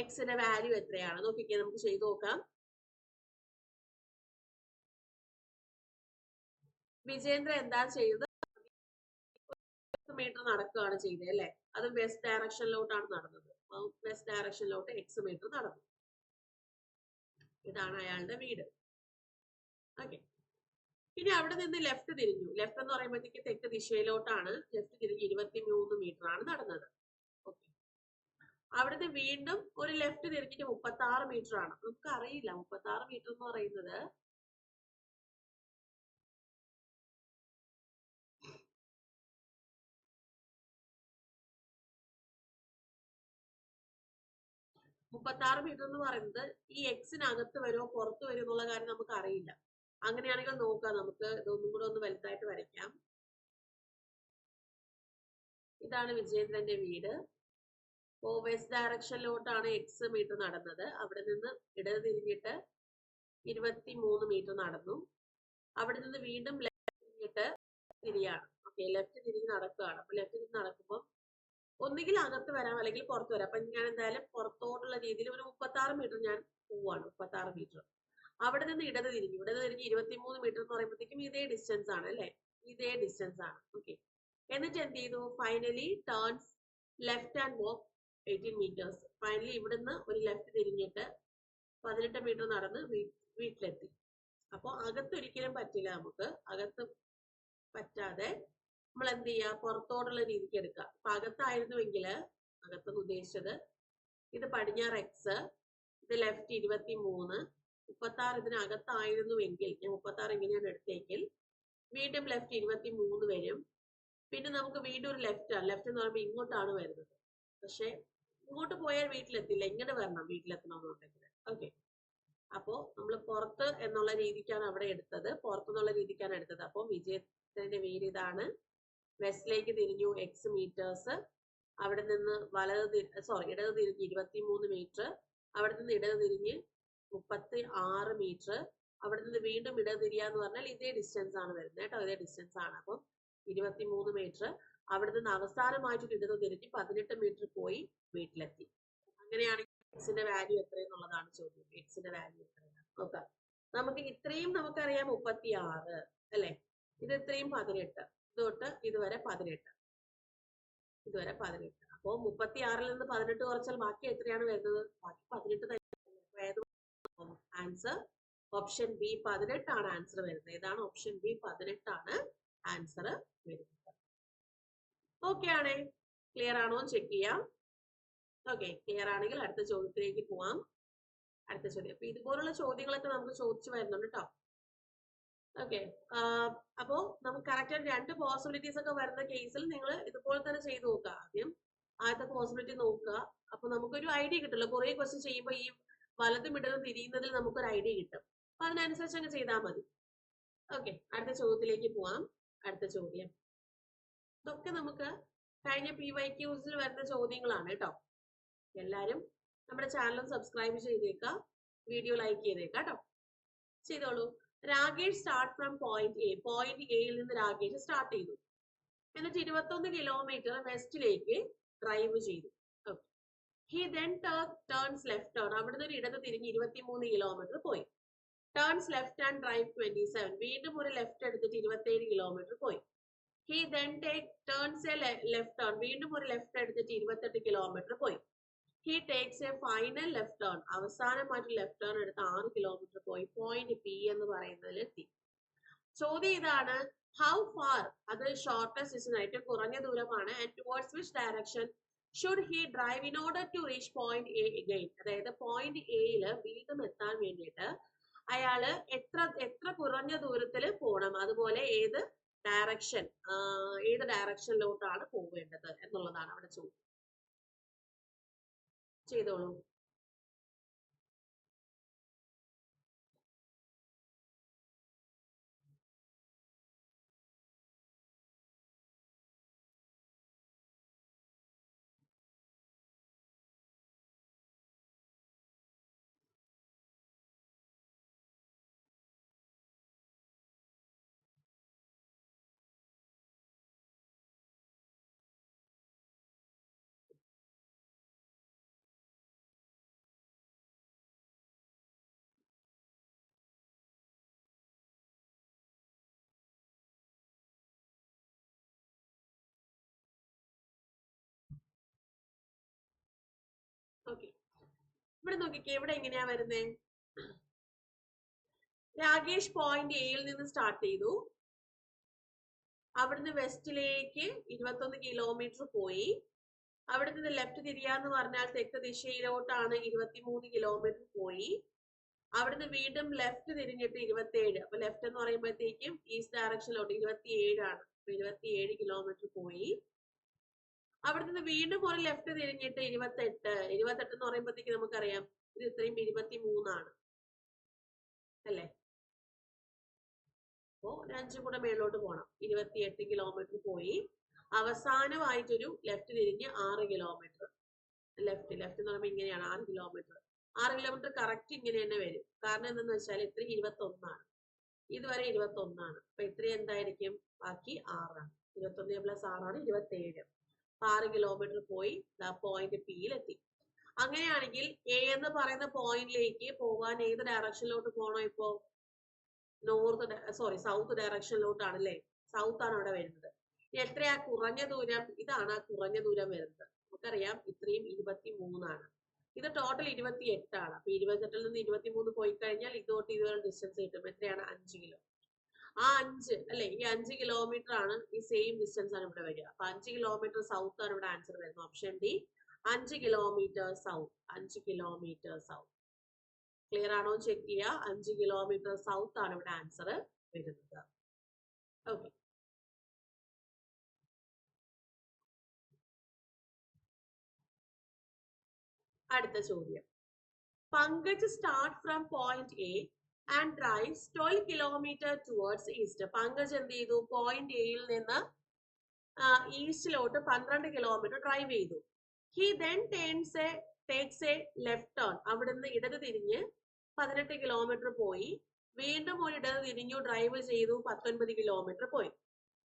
S1: എക്സിന്റെ വാല്യൂ എത്രയാണ്? നോക്കിക്കേ, നമുക്ക് ചെയ്തു നോക്കാം. വിജേന്ദ്ര എന്താ ചെയ്തത്? മീറ്റർ നടക്കുകയാണ് ചെയ്തത് അല്ലെ? അത് വെസ്റ്റ് ഡയറക്ഷനിലോട്ടാണ് നടന്നത്. വെസ്റ്റ് ഡയറക്ഷനിലോട്ട് x മീറ്റർ നടന്നു. ഇതാണ് അയാളുടെ വീട്. ഓക്കെ, ഇനി അവിടെ നിന്ന് ലെഫ്റ്റ് തിരിഞ്ഞു. ലെഫ്റ്റ് എന്ന് പറയുമ്പോഴത്തേക്ക് തെക്ക് ദിശയിലോട്ടാണ്. ലെഫ്റ്റ് തിരിഞ്ഞ് 23 മീറ്റർ ആണ് നടന്നത്. ഓക്കെ, അവിടുന്ന് വീണ്ടും ഒരു ലെഫ്റ്റ് തിരിഞ്ഞിട്ട് 36 മീറ്റർ ആണ്. നമുക്ക് അറിയില്ല 36 മീറ്റർ എന്ന് പറയുന്നത്. മീറ്റർ എന്ന് പറയുന്നത് ഈ എക്സിനകത്ത് വരുമോ പുറത്ത് വരുമോ എന്നുള്ള കാര്യം നമുക്ക് അറിയില്ല. അങ്ങനെയാണെങ്കിൽ നോക്കാം, നമുക്ക് ഇതൊന്നും കൂടെ ഒന്ന് വലുതായിട്ട് വരയ്ക്കാം. ഇതാണ് വിജയേന്ദ്രന്റെ വീട്. അപ്പോ വെസ്റ്റ് ഡയറക്ഷനിലോട്ടാണ് എക്സ് മീറ്റർ നടന്നത്. അവിടെ നിന്ന് ഇടത് തിരിഞ്ഞിട്ട് 23 മീറ്റർ നടന്നു. അവിടെ നിന്ന് വീണ്ടും ലെഫ്റ്റ് തിരിഞ്ഞിട്ട് തിരിയാണ്. ഓക്കെ, ലെഫ്റ്റ് തിരിഞ്ഞ് നടക്കുകയാണ്. അപ്പൊ ലെഫ്റ്റ് തിരിഞ്ഞ് നടക്കുമ്പോൾ ഒന്നുകിൽ അകത്ത് വരാം അല്ലെങ്കിൽ പുറത്ത് വരാം. അപ്പൊ ഞാൻ എന്തായാലും പുറത്തോട്ടുള്ള രീതിയിൽ ഒരു 36 മീറ്റർ ഞാൻ പോവാണ്. 36 മീറ്റർ. അവിടെ നിന്ന് ഇടത് തിരിഞ്ഞു. 23 മീറ്റർ എന്ന് പറയുമ്പോഴത്തേക്കും ഇതേ ഡിസ്റ്റൻസ് ആണ് അല്ലെ, ഇതേ ഡിസ്റ്റൻസ് ആണ്. ഓക്കെ, എന്നിട്ട് എന്ത് ചെയ്തു? Finally turns left and walk 18 metres. Finally ഇവിടുന്ന് ഒരു ലെഫ്റ്റ് തിരിഞ്ഞിട്ട് 18 മീറ്റർ നടന്ന് വീട്ടിലെത്തി. അപ്പൊ അകത്തൊരിക്കലും പറ്റില്ല, നമുക്ക് അകത്ത് പറ്റാതെ നമ്മൾ എന്ത് ചെയ്യുക, പുറത്തോടുള്ള രീതിക്ക് എടുക്കുക. അപ്പൊ അകത്തായിരുന്നുവെങ്കിൽ, അകത്തെന്ന് ഉദ്ദേശിച്ചത് ഇത് പടിഞ്ഞാറ് എക്സ്, ഇത് ലെഫ്റ്റ് 23, 36 ഇതിനകത്തായിരുന്നുവെങ്കിൽ, ഞാൻ 36 ഇങ്ങനെയാണ് എടുത്തെങ്കിൽ വീണ്ടും ലെഫ്റ്റ് 23 വരും. പിന്നെ നമുക്ക് വീണ്ടും ഒരു ലെഫ്റ്റ് ആണ്. ലെഫ്റ്റ് എന്ന് പറയുമ്പോൾ ഇങ്ങോട്ടാണ് വരുന്നത്. പക്ഷെ ഇങ്ങോട്ട് പോയാൽ വീട്ടിലെത്തില്ല, ഇങ്ങനെ വരണം വീട്ടിലെത്തണമെന്നുണ്ടെങ്കിൽ. ഓക്കെ, അപ്പോ നമ്മൾ പുറത്ത് എന്നുള്ള രീതിക്കാണ് അവിടെ എടുത്തത്, പുറത്തെന്നുള്ള രീതിക്കാണ് എടുത്തത്. അപ്പോൾ വിജയത്തിന്റെ വീട് ഇതാണ്. വെസ്റ്റിലേക്ക് തിരിഞ്ഞു എക്സ് മീറ്റേഴ്സ്. അവിടെ നിന്ന് ഇടത് തിരിഞ്ഞ് 23 മീറ്റർ. അവിടെ നിന്ന് ഇടത് തിരിഞ്ഞ് 36 മീറ്റർ. അവിടെ നിന്ന് വീണ്ടും ഇടത് തിരിയാന്ന് പറഞ്ഞാൽ ഇതേ ഡിസ്റ്റൻസ് ആണ് വരുന്നത് കേട്ടോ, ഇതേ ഡിസ്റ്റൻസ് ആണ്. അപ്പം 23 മീറ്റർ. അവിടെ നിന്ന് അവസാനമായിട്ട് ഇടത് തിരിഞ്ഞ് 18 മീറ്റർ പോയി വീട്ടിലെത്തി. അങ്ങനെയാണെങ്കിൽ എക്സിന്റെ വാല്യൂ എത്രയെന്നുള്ളതാണ് ചോദ്യം. എക്സിന്റെ വാല്യൂ എത്രയാണ് നോക്കാം. നമുക്ക് ഇത്രയും നമുക്കറിയാം 36 അല്ലെ, ഇത് ഇത്രയും 18, തൊട്ട് ഇതുവരെ 18, ഇതുവരെ 18. അപ്പോ 36-ൽ നിന്ന് 18 കുറച്ചാൽ ബാക്കി എത്രയാണ് വരുന്നത്? ബാക്കി 18 തന്നെ. ആൻസർ ഓപ്ഷൻ ബി 18 ആണ് ആൻസർ വരുന്നത്. ഏതാണ്? ഓപ്ഷൻ ബി 18 ആണ് ആൻസർ വരുന്നത്. ഓക്കെ ആണേ? ക്ലിയർ ആണോ ചെക്ക് ചെയ്യാം. ഓക്കെ, ക്ലിയർ ആണെങ്കിൽ അടുത്ത ചോദ്യത്തിലേക്ക് പോവാം. അടുത്ത ചോദ്യം. അപ്പൊ ഇതുപോലുള്ള ചോദ്യങ്ങളൊക്കെ നമുക്ക് ചോദിച്ചു വരുന്നുണ്ട് കേട്ടോ. ഓക്കെ, അപ്പോ നമുക്ക് കറക്റ്റ് 2 പോസിബിലിറ്റീസ് ഒക്കെ വരുന്ന കേസിൽ നിങ്ങൾ ഇതുപോലെ തന്നെ ചെയ്ത് നോക്കുക. ആദ്യം ആദ്യത്തെ പോസിബിലിറ്റി നോക്കുക. അപ്പൊ നമുക്കൊരു ഐഡിയ കിട്ടുമല്ലോ. കുറെ ക്വസ്റ്റ്യൻ ചെയ്യുമ്പോൾ ഈ വലതും ഇടതും തിരിയുന്നതിൽ നമുക്കൊരു ഐഡിയ കിട്ടും. അപ്പൊ അതിനനുസരിച്ച് അങ്ങ് ചെയ്താൽ മതി. ഓക്കെ, അടുത്ത ചോദ്യത്തിലേക്ക് പോവാം. അടുത്ത ചോദ്യം. ഇതൊക്കെ നമുക്ക് കഴിഞ്ഞ PYQs വരുന്ന ചോദ്യങ്ങളാണ് കേട്ടോ. എല്ലാരും നമ്മുടെ ചാനൽ സബ്സ്ക്രൈബ് ചെയ്തേക്കുക, വീഡിയോ ലൈക്ക് ചെയ്തേക്കുക കേട്ടോ. ചെയ്തോളൂ. Rakesh start from point A. Point എയിൽ നിന്ന് രാകേഷ് സ്റ്റാർട്ട് ചെയ്തു. എന്നിട്ട് 21 കിലോമീറ്റർ വെസ്റ്റിലേക്ക് ഡ്രൈവ് ചെയ്തു. He then turns left turn. അവിടുന്ന് ഒരു ഇടത് തിരിഞ്ഞ് 23 കിലോമീറ്റർ പോയി. Turns left and drive 27. വീണ്ടും ഒരു ലെഫ്റ്റ് എടുത്തിട്ട് 27 കിലോമീറ്റർ പോയി. He then turns A left turn. വീണ്ടും ഒരു ലെഫ്റ്റ് എടുത്തിട്ട് 28 കിലോമീറ്റർ പോയി. He takes A final left turn. അവസാനമായിട്ട് ലെഫ്റ്റ് ടേൺ എടുത്ത് 6 കിലോമീറ്റർ പോയി പോയിന്റ് പി എന്ന് പറയുന്നതിൽ എത്തി. ചോദ്യം ഇതാണ്, ഹൗ ഫാർ, അത് ഷോർട്ടസ്റ്റ് ഡിസ്റ്റൻസ്, ഏറ്റവും കുറഞ്ഞ ദൂരമാണ്. And towards which direction should he drive in order to reach point A again. അതായത് പോയിന്റ് എയിൽ വീണ്ടും എത്താൻ വേണ്ടിയിട്ട് അയാള് എത്ര കുറഞ്ഞ ദൂരത്തിൽ പോകണം, അതുപോലെ ഏത് ഡയറക്ഷനിലോട്ടാണ് പോവേണ്ടത് എന്നുള്ളതാണ് അവിടെ ചോദ്യം. ചെയ്തോളൂ. ഓക്കെ, ഇവിടെ നോക്കിക്കേ, ഇവിടെ എങ്ങനെയാ വരുന്നേ? രാകേഷ് പോയിന്റ് എയിൽ നിന്ന് സ്റ്റാർട്ട് ചെയ്തു. അവിടുന്ന് വെസ്റ്റിലേക്ക് 21 കിലോമീറ്റർ പോയി. അവിടെ നിന്ന് ലെഫ്റ്റ് തിരിയാന്ന് പറഞ്ഞാൽ തെക്ക് ദിശയിലോട്ടാണ് 23 കിലോമീറ്റർ പോയി. അവിടുന്ന് വീണ്ടും ലെഫ്റ്റ് തിരിഞ്ഞിട്ട് 27. അപ്പൊ ലെഫ്റ്റ് എന്ന് പറയുമ്പോഴത്തേക്കും ഈസ്റ്റ് ഡയറക്ഷനിലോട്ട് 27 ആണ്. 27 കിലോമീറ്റർ പോയി. അവിടെ നിന്ന് വീണ്ടും ഒരു ലെഫ്റ്റ് തിരിഞ്ഞിട്ട് 28. 28 എന്ന് പറയുമ്പോഴത്തേക്ക് നമുക്കറിയാം ഇത് ഇത്രയും 23 ആണ് അല്ലേ. അപ്പോ ഒരു 5 കൂടെ മേളിലോട്ട് പോകണം. 28 കിലോമീറ്റർ പോയി. അവസാനമായിട്ടൊരു ലെഫ്റ്റ് തിരിഞ്ഞ് 6 കിലോമീറ്റർ. ലെഫ്റ്റ് എന്ന് പറയുമ്പോൾ ഇങ്ങനെയാണ് 6 കിലോമീറ്റർ. 6 കിലോമീറ്റർ കറക്റ്റ് ഇങ്ങനെ തന്നെ വരും. കാരണം എന്താണെന്ന് വെച്ചാൽ ഇത്രയും 21 ആണ്. ഇതുവരെ 21 ആണ്. അപ്പൊ ഇത്രയും എന്തായിരിക്കും? ബാക്കി 6 ആണ്. 21 പ്ലസ് 6 ആണ് 27. 6 കിലോമീറ്റർ പോയി പോയിന്റ് പിയിലെത്തി. അങ്ങനെയാണെങ്കിൽ എ എന്ന് പറയുന്ന പോയിന്റിലേക്ക് പോകാൻ ഏത് ഡയറക്ഷനിലോട്ട് പോകണം? ഇപ്പോ സൗത്ത് ഡയറക്ഷനിലോട്ടാണ് അല്ലേ. സൗത്ത് ആണ് അവിടെ വരുന്നത്. എത്രയാ കുറഞ്ഞ ദൂരം? ഇതാണ് ആ കുറഞ്ഞ ദൂരം വരുന്നത്. നമുക്കറിയാം ഇത്രയും 23 ആണ്. ഇത് ടോട്ടൽ 28 ആണ്. അപ്പൊ 28ൽ നിന്ന് 23 പോയി കഴിഞ്ഞാൽ ഇതോട്ട് ഇതുവരെ ഡിസ്റ്റൻസ് കിട്ടും. എത്രയാണ്? 5 കിലോ. ആ 5 അല്ലെ, ഈ 5 കിലോമീറ്റർ ആണ് ഈ സെയിം ഡിസ്റ്റൻസ് ആണ് ഇവിടെ വരിക. അപ്പൊ 5 കിലോമീറ്റർ സൗത്ത് ആണ് ഇവിടെ ആൻസർ വരുന്നത്. Option D 5 kilometre south. 5 kilometre south. Clear ആണോ ചെക്ക് ചെയ്യുക. 5 കിലോമീറ്റർ സൗത്ത് ആണ് ഇവിടെ ആൻസർ വരുന്നത്. ഓക്കെ, അടുത്ത ചോദ്യം. Pankaj start from point A and drives 12 kilometre towards east. Pankaj എന്ത് ചെയ്തു? പോയിന്റ് എയിൽ നിന്ന് ഈസ്റ്റിലോട്ട് 12 കിലോമീറ്റർ ഡ്രൈവ് ചെയ്തു. He then takes A left turn. അവിടുന്ന് ഇടത് തിരിഞ്ഞ് 18 കിലോമീറ്റർ പോയി. വീണ്ടും ഒരു ഇടത് തിരിഞ്ഞു ഡ്രൈവ് ചെയ്തു 19 കിലോമീറ്റർ പോയി.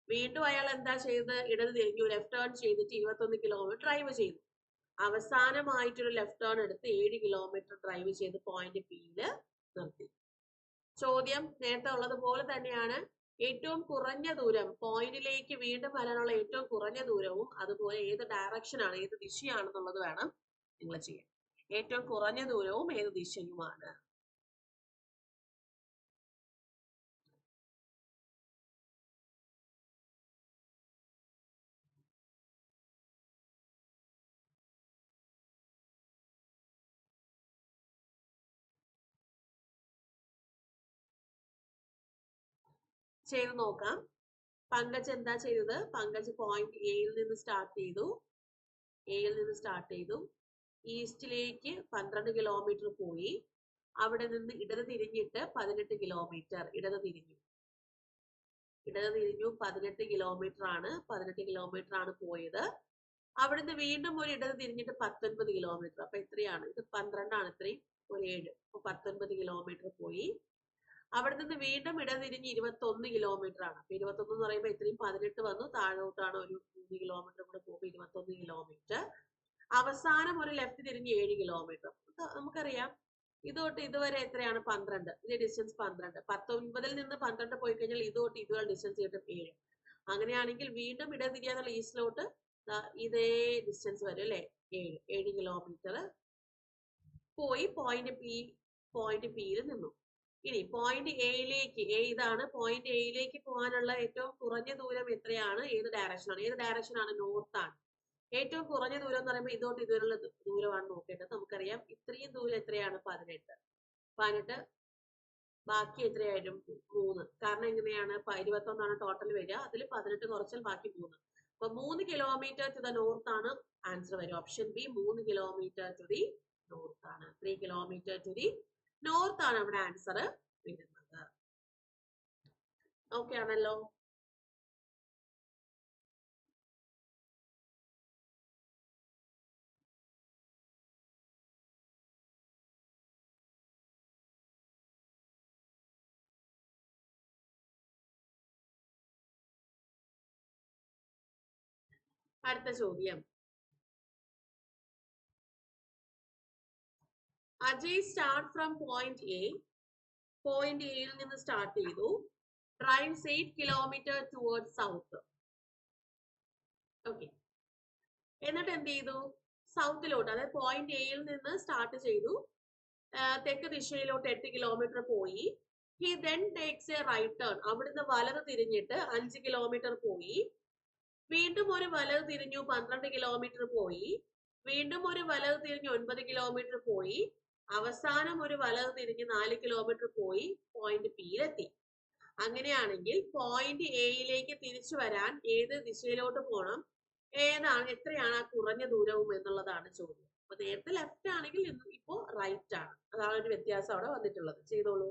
S1: വീണ്ടും അയാൾ എന്താ ചെയ്തത്? ഇടത് തിരിഞ്ഞു ലെഫ്റ്റ് ടേൺ ചെയ്തിട്ട് 21 കിലോമീറ്റർ ഡ്രൈവ് ചെയ്തു. അവസാനമായിട്ടൊരു ലെഫ്റ്റ് ടേൺ എടുത്ത് 7 കിലോമീറ്റർ ഡ്രൈവ് ചെയ്ത് പോയിന്റ് പിയിൽ നിർത്തി. ചോദ്യം നേരത്തെ ഉള്ളതുപോലെ തന്നെയാണ്. ഏറ്റവും കുറഞ്ഞ ദൂരം പോയിന്റിലേക്ക് വീണ്ടും വരാനുള്ള ഏറ്റവും കുറഞ്ഞ ദൂരവും അതുപോലെ ഏത് ഡയറക്ഷൻ ആണ്, ഏത് ദിശയാണെന്നുള്ളത് വേണം നിങ്ങൾ ചെയ്യാൻ. ഏറ്റവും കുറഞ്ഞ ദൂരവും ഏത് ദിശയുമാണ്. ചെയ്ത് നോക്കാം. പങ്കജ് എന്താ ചെയ്തത്? പങ്കജ് പോയിന്റ് എയിൽ നിന്ന് സ്റ്റാർട്ട് ചെയ്തു. ഈസ്റ്റിലേക്ക് 12 കിലോമീറ്റർ പോയി. അവിടെ നിന്ന് ഇടത് തിരിഞ്ഞിട്ട് 18 കിലോമീറ്റർ ഇടത് തിരിഞ്ഞു 18 കിലോമീറ്റർ ആണ്. 18 കിലോമീറ്റർ ആണ് പോയത്. അവിടുന്ന് വീണ്ടും ഒരു ഇടത് തിരിഞ്ഞിട്ട് 19 കിലോമീറ്റർ. അപ്പൊ എത്രയാണ്? ഇത് 12 ആണ്. ഇത്രയും ഒരു 7. അപ്പൊ 19 കിലോമീറ്റർ പോയി. അവിടെ നിന്ന് വീണ്ടും ഇടതിരിഞ്ഞ് 21 കിലോമീറ്റർ ആണ്. അപ്പൊ 21 എന്ന് പറയുമ്പോൾ ഇത്രയും 18 വന്നു. താഴോട്ടാണ് ഒരു 3 കിലോമീറ്റർ കൂടെ പോകുമ്പോൾ 21 കിലോമീറ്റർ. അവസാനം ഒരു ലെഫ്റ്റ് തിരിഞ്ഞ് 7 കിലോമീറ്റർ. നമുക്കറിയാം ഇതോട്ട് ഇതുവരെ എത്രയാണ്? 12. ഇതിന്റെ ഡിസ്റ്റൻസ് 12. 19ൽ നിന്ന് 12 പോയി കഴിഞ്ഞാൽ ഇതോട്ട് ഇതുവരെ ഡിസ്റ്റൻസ് കിട്ടും 7. അങ്ങനെയാണെങ്കിൽ വീണ്ടും ഇടതിരിയാന്നുള്ള ഈസ്റ്റിലോട്ട് ഇതേ ഡിസ്റ്റൻസ് വരും അല്ലെ. 7 കിലോമീറ്റർ പോയി പോയിന്റ് പിയിൽ നിന്നു. ഇനി പോയിന്റ് എയിലേക്ക്, ഇതാണ് പോയിന്റ് എയിലേക്ക് പോകാനുള്ള ഏറ്റവും കുറഞ്ഞ ദൂരം എത്രയാണ്? ഏത് ഡയറക്ഷൻ ആണ്? നോർത്ത് ആണ്. ഏറ്റവും കുറഞ്ഞ ദൂരം എന്ന് പറയുമ്പോൾ ഇതോട്ട് ഇതുവരെയുള്ള ദൂരമാണ് നോക്കേണ്ടത്. നമുക്കറിയാം ഇത്രയും ദൂരം എത്രയാണ്? 18. ബാക്കി എത്രയായിട്ടും 3. കാരണം എങ്ങനെയാണ്? 21 ആണ് ടോട്ടൽ വരിക. അതിൽ 18 കുറച്ചാൽ ബാക്കി 3. അപ്പൊ 3 കിലോമീറ്റർ ടു ദ നോർത്ത് ആണ് ആൻസർ വരും. Option B 3 kilometre to the north ആണ്. 3 കിലോമീറ്റർ ടു ദി നോർത്ത് ആണ് അവിടെ ആൻസർ വരുന്നത്. ഓക്കെ ആണല്ലോ. അടുത്ത ചോദ്യം. Ajay start from point A. Point എയിൽ നിന്ന് സ്റ്റാർട്ട് ചെയ്തു. Drives 8 kilometre towards south. Okay, എന്നിട്ട് എന്ത് ചെയ്തു? സൗത്തിലോട്ട്, അതായത് പോയിന്റ് എയിൽ നിന്ന് സ്റ്റാർട്ട് ചെയ്തു. തെക്ക് ദിശയിലോട്ട് 8 കിലോമീറ്റർ പോയി. He then takes a right turn. അവിടുന്ന് വലത് തിരിഞ്ഞിട്ട് 5 കിലോമീറ്റർ പോയി. വീണ്ടും ഒരു വലത് തിരിഞ്ഞു 12 കിലോമീറ്റർ പോയി. വീണ്ടും ഒരു വലത് തിരിഞ്ഞ് 9 കിലോമീറ്റർ പോയി. അവസാനം ഒരു വലത് തിരിഞ്ഞ് 4 കിലോമീറ്റർ പോയി പോയിന്റ് പിയിലെത്തി. അങ്ങനെയാണെങ്കിൽ പോയിന്റ് എയിലേക്ക് തിരിച്ചു വരാൻ ഏത് ദിശയിലോട്ട് പോകണം, എത്രയാണ് ആ കുറഞ്ഞ ദൂരവും എന്നുള്ളതാണ് ചോദ്യം. അപ്പൊ നേരത്തെ ലെഫ്റ്റ് ആണെങ്കിൽ ഇപ്പോ റൈറ്റ് ആണ്. അതാണ് ഒരു വ്യത്യാസം അവിടെ വന്നിട്ടുള്ളത്. ചെയ്തോളൂ.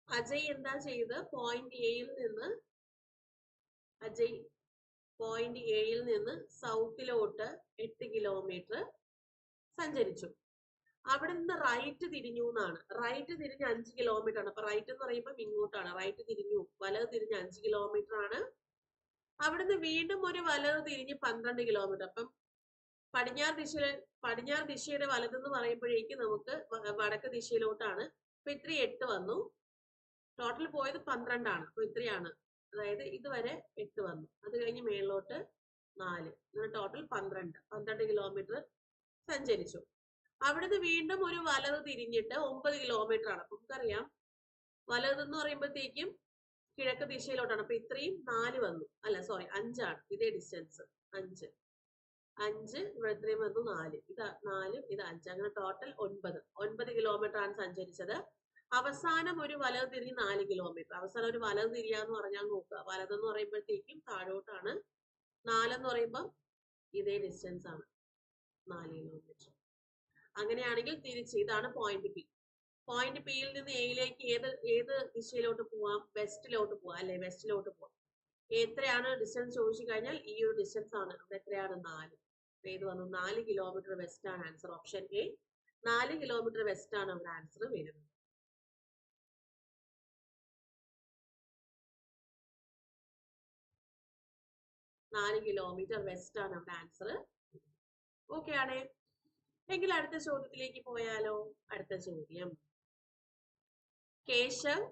S1: അജയ് എന്താ ചെയ്ത്? പോയിന്റ് എയിൽ നിന്ന് സൗത്തിലോട്ട് 8 കിലോമീറ്റർ സഞ്ചരിച്ചു. അവിടെ നിന്ന് റൈറ്റ് തിരിഞ്ഞു എന്നാണ്. റൈറ്റ് തിരിഞ്ഞ് 5 കിലോമീറ്റർ ആണ്. അപ്പൊ റൈറ്റ് എന്ന് പറയുമ്പോൾ ഇങ്ങോട്ടാണ്. റൈറ്റ് തിരിഞ്ഞു, വലത് തിരിഞ്ഞ് 5 കിലോമീറ്റർ ആണ്. അവിടുന്ന് വീണ്ടും ഒരു വലത് തിരിഞ്ഞ് 12 കിലോമീറ്റർ. അപ്പം പടിഞ്ഞാറ് ദിശയുടെ വലതെന്ന് പറയുമ്പോഴേക്ക് നമുക്ക് വടക്ക് ദിശയിലോട്ടാണ്. അപ്പൊ ഇത്രയും 8 വന്നു. ടോട്ടൽ പോയത് 12 ആണ്. അപ്പൊ ഇത്രയാണ്, അതായത് ഇതുവരെ 8 വന്നു. അത് കഴിഞ്ഞ് മേളിലോട്ട് 4, അങ്ങനെ ടോട്ടൽ 12 കിലോമീറ്റർ സഞ്ചരിച്ചു. അവിടുന്ന് വീണ്ടും ഒരു വലത് തിരിഞ്ഞിട്ട് 9 കിലോമീറ്റർ ആണ്. അപ്പൊ നമുക്കറിയാം വലതെന്ന് പറയുമ്പോഴത്തേക്കും കിഴക്ക് ദിശയിലോട്ടാണ്. അപ്പൊ ഇത്രയും 4 വന്നു. അല്ല സോറി 5 ആണ്. ഇതേ ഡിസ്റ്റൻസ് 5 ഇവിടെ ഇത്രയും വന്നു 4, ഇത് 4, ഇത് 5, അങ്ങനെ ടോട്ടൽ 9 കിലോമീറ്റർ ആണ് സഞ്ചരിച്ചത്. അവസാനം ഒരു വലത് തിരിഞ്ഞ് 4 കിലോമീറ്റർ. അവസാനം ഒരു വലത് തിരിയാന്ന് പറഞ്ഞാൽ നോക്കുക, വലതെന്ന് പറയുമ്പോഴത്തേക്കും താഴോട്ടാണ്. 4 എന്ന് പറയുമ്പോൾ ഇതേ ഡിസ്റ്റൻസ് ആണ്, 4 കിലോമീറ്റർ. അങ്ങനെയാണെങ്കിൽ തിരിച്ച് ഇതാണ് പോയിന്റ് പി. പോയിന്റ് പിയിൽ നിന്ന് എയിലേക്ക് ഏത് ദിശയിലോട്ട് പോവാം? വെസ്റ്റിലോട്ട് പോവാം, അല്ലെ? വെസ്റ്റിലോട്ട് പോവാം. എത്രയാണ് ഡിസ്റ്റൻസ് ചോദിച്ചു കഴിഞ്ഞാൽ ഈ ഒരു ഡിസ്റ്റൻസ് ആണ്. അത് എത്രയാണ്? 4. ഏത് വന്നു? 4 കിലോമീറ്റർ വെസ്റ്റ് ആണ് answer. Option A 4 kilometre west ആണ് അവിടെ ആൻസർ വരുന്നത്. നാല് കിലോമീറ്റർ വെസ്റ്റ് ആണ് അവിടെ ആൻസർ. ഓക്കെ ആണേ? എങ്കിൽ അടുത്ത ചോദ്യത്തിലേക്ക് പോയാലോ? അടുത്ത ചോദ്യം, Keshav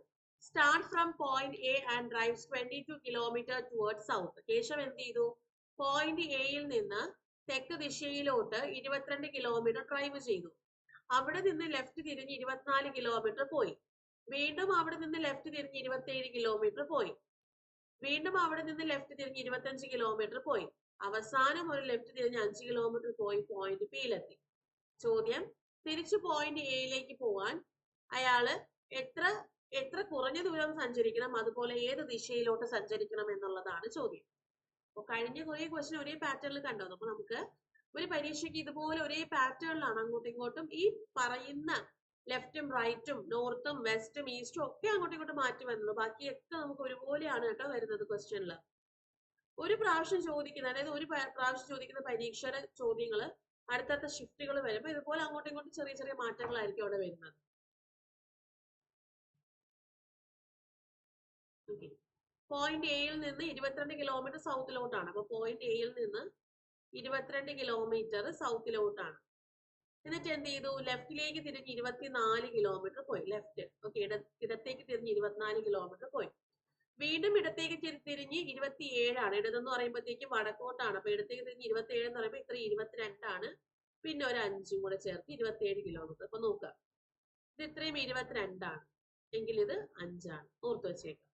S1: start from point A and drives 22 kilometre towards south. Keshav എന്ത് ചെയ്തു? പോയിന്റ് എയിൽ നിന്ന് തെക്ക് ദിശയിലോട്ട് 22 കിലോമീറ്റർ ഡ്രൈവ് ചെയ്തു. അവിടെ നിന്ന് ലെഫ്റ്റ് തിരിഞ്ഞ് 24 കിലോമീറ്റർ പോയി. വീണ്ടും അവിടെ നിന്ന് ലെഫ്റ്റ് തിരിഞ്ഞ് 27 കിലോമീറ്റർ പോയി. വീണ്ടും അവിടെ നിന്ന് ലെഫ്റ്റ് തിരിഞ്ഞ് 25 കിലോമീറ്റർ പോയി. അവസാനം ഒരു ലെഫ്റ്റ് തിരിഞ്ഞ് 5 കിലോമീറ്റർ പോയി പോയിന്റ് പിയിലെത്തി. ചോദ്യം, തിരിച്ചു പോയിന്റ് എയിലേക്ക് പോവാൻ അയാള് എത്ര കുറഞ്ഞ ദൂരം സഞ്ചരിക്കണം, അതുപോലെ ഏത് ദിശയിലോട്ട് സഞ്ചരിക്കണം എന്നുള്ളതാണ് ചോദ്യം. അപ്പൊ കഴിഞ്ഞ കുറെ ക്വസ്റ്റ്യൻ ഒരേ പാറ്റേണിൽ കണ്ടോ? അപ്പൊ നമുക്ക് ഒരു പരീക്ഷയ്ക്ക് ഇതുപോലെ ഒരേ പാറ്റേണിലാണ് അങ്ങോട്ടും ഇങ്ങോട്ടും ഈ പറയുന്ന ലെഫ്റ്റും റൈറ്റും നോർത്തും വെസ്റ്റും ഈസ്റ്റും ഒക്കെ അങ്ങോട്ടും ഇങ്ങോട്ടും മാറ്റി വരുന്നത്. ബാക്കിയൊക്കെ നമുക്ക് ഒരുപോലെയാണ് കേട്ടോ വരുന്നത് ക്വസ്റ്റ്യനിൽ. ഒരു പ്രാവശ്യം ചോദിക്കുന്ന, അതായത് ഒരു പ്രാവശ്യം ചോദിക്കുന്ന പരീക്ഷയുടെ ചോദ്യങ്ങള് അടുത്തടുത്ത ഷിഫ്റ്റുകൾ വരുമ്പോൾ ഇതുപോലെ അങ്ങോട്ടും ഇങ്ങോട്ടും ചെറിയ ചെറിയ മാറ്റങ്ങളായിരിക്കും അവിടെ വരുന്നത്. പോയിന്റ് എയിൽ നിന്ന് 22 കിലോമീറ്റർ സൗത്തിലോട്ടാണ്. അപ്പൊ പോയിന്റ് എയിൽ നിന്ന് 22 കിലോമീറ്റർ സൗത്തിലോട്ടാണ്. എന്നിട്ട് എന്ത് ചെയ്തു? ലെഫ്റ്റിലേക്ക് തിരിഞ്ഞ് 24 കിലോമീറ്റർ പോയി. Left, okay. ഇടത്തേക്ക് തിരിഞ്ഞ് 24 കിലോമീറ്റർ പോയി. വീണ്ടും ഇടത്തേക്ക് തിരിഞ്ഞ് 27 ആണ്. ഇടതെന്ന് പറയുമ്പോഴത്തേക്ക് വടക്കോട്ടാണ്. അപ്പൊ ഇടത്തേക്ക് തിരിഞ്ഞ് 27 എന്ന് പറയുമ്പോൾ ഇത്ര 22 ആണ്. പിന്നെ ഒരു 5 കൂടെ ചേർത്ത് 27 കിലോമീറ്റർ. അപ്പൊ നോക്കാം, ഇത് ഇത്രയും 22 ആണ് എങ്കിൽ ഇത് 5 ആണ്. ഓർത്ത് വെച്ചേക്കാം.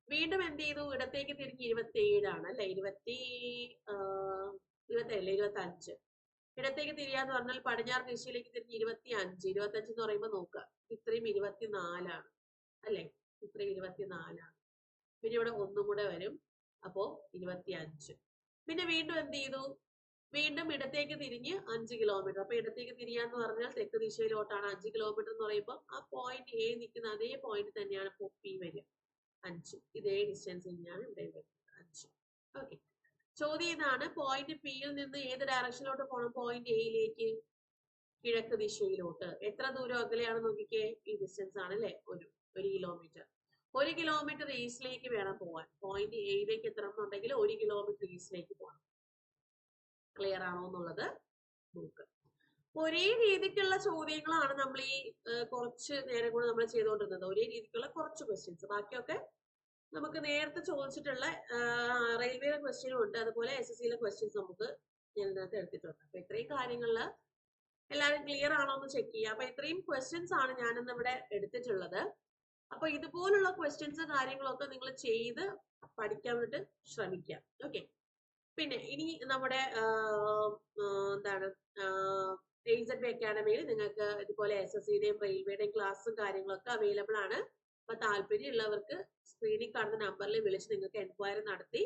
S1: വീണ്ടും എന്ത് ചെയ്തു? ഇടത്തേക്ക് തിരിഞ്ഞ് 27 ആണ്, അല്ലെ? 25. ഇടത്തേക്ക് തിരിയാന്ന് പറഞ്ഞാൽ പടിഞ്ഞാറ് ദിശയിലേക്ക് തിരിഞ്ഞ് 25. 25 എന്ന് പറയുമ്പോൾ നോക്കുക, ഇത്രയും 24 ആണ്, അല്ലെ? ഇത്രയും 24 ആണ്. പിന്നെ ഇവിടെ ഒന്നും കൂടെ വരും, അപ്പോ 25. പിന്നെ വീണ്ടും എന്ത് ചെയ്തു? വീണ്ടും ഇടത്തേക്ക് തിരിഞ്ഞ് 5 കിലോമീറ്റർ. അപ്പൊ ഇടത്തേക്ക് തിരിയാന്ന് പറഞ്ഞാൽ തെക്ക് ദിശയിലോട്ടാണ്. 5 കിലോമീറ്റർ എന്ന് പറയുമ്പോൾ ആ പോയിന്റ് എ നിൽക്കുന്ന അതേ പോയിന്റ് തന്നെയാണ് പി വരിക, 5. ഇതേ ഡിസ്റ്റൻസ് തന്നെയാണ് ഇവിടെ വരുന്നത്, 5. ഓക്കെ. ചോദ്യം ഇതാണ്, പോയിന്റ് പിയിൽ നിന്ന് ഏത് ഡയറക്ഷനിലോട്ട് പോകണം? പോയിന്റ് എയിലേക്ക്, കിഴക്ക് ദിശയിലോട്ട്. എത്ര ദൂരം അകലെയാണ് നോക്കിക്കേ? ഈ ഡിസ്റ്റൻസ് ആണ്, അല്ലെ? 1 കിലോമീറ്റർ. 1 കിലോമീറ്റർ ഈസ്റ്റിലേക്ക് വേണം പോവാൻ. പോയിന്റ് എയിലേക്ക് എത്തണമെന്നുണ്ടെങ്കിൽ 1 കിലോമീറ്റർ ഈസ്റ്റിലേക്ക് പോകണം. ക്ലിയർ ആണോ എന്നുള്ളത് നോക്കുക. ഒരേ രീതിക്കുള്ള ചോദ്യങ്ങളാണ് നമ്മൾ ഈ കുറച്ച് നേരം കൂടെ നമ്മൾ ചെയ്തുകൊണ്ടിരുന്നത്. ഒരേ രീതിക്കുള്ള കുറച്ച് ക്വസ്റ്റ്യൻസ്. ബാക്കിയൊക്കെ നമുക്ക് നേരത്തെ ചോദിച്ചിട്ടുള്ള റെയിൽവേയുടെ ക്വസ്റ്റ്യനും ഉണ്ട്, അതുപോലെ SSCയിലെ ക്വസ്റ്റ്യൻസ് നമുക്ക് ഞാൻ ഇതിനകത്ത് എടുത്തിട്ടുണ്ട്. അപ്പൊ ഇത്രയും കാര്യങ്ങളില് എല്ലാവരും ക്ലിയർ ആണോ എന്ന് ചെക്ക് ചെയ്യുക. അപ്പൊ ഇത്രയും ക്വസ്റ്റ്യൻസ് ആണ് ഞാനിന്ന് ഇവിടെ എടുത്തിട്ടുള്ളത്. അപ്പൊ ഇതുപോലുള്ള ക്വസ്റ്റ്യൻസ് കാര്യങ്ങളൊക്കെ നിങ്ങൾ ചെയ്ത് പഠിക്കാൻ വേണ്ടിട്ട് ശ്രമിക്കാം. ഓക്കെ. പിന്നെ ഇനി നമ്മുടെ എന്താണ് AZB അക്കാഡമിയിൽ നിങ്ങൾക്ക് ഇതുപോലെ SSCയുടെയും റെയിൽവേയുടെയും ക്ലാസ്സും കാര്യങ്ങളൊക്കെ അവൈലബിൾ ആണ്. അപ്പൊ താല്പര്യമുള്ളവർക്ക് സ്ക്രീനിൽ കാണുന്ന നമ്പറിൽ വിളിച്ച് നിങ്ങൾക്ക് എൻക്വയറി നടത്തി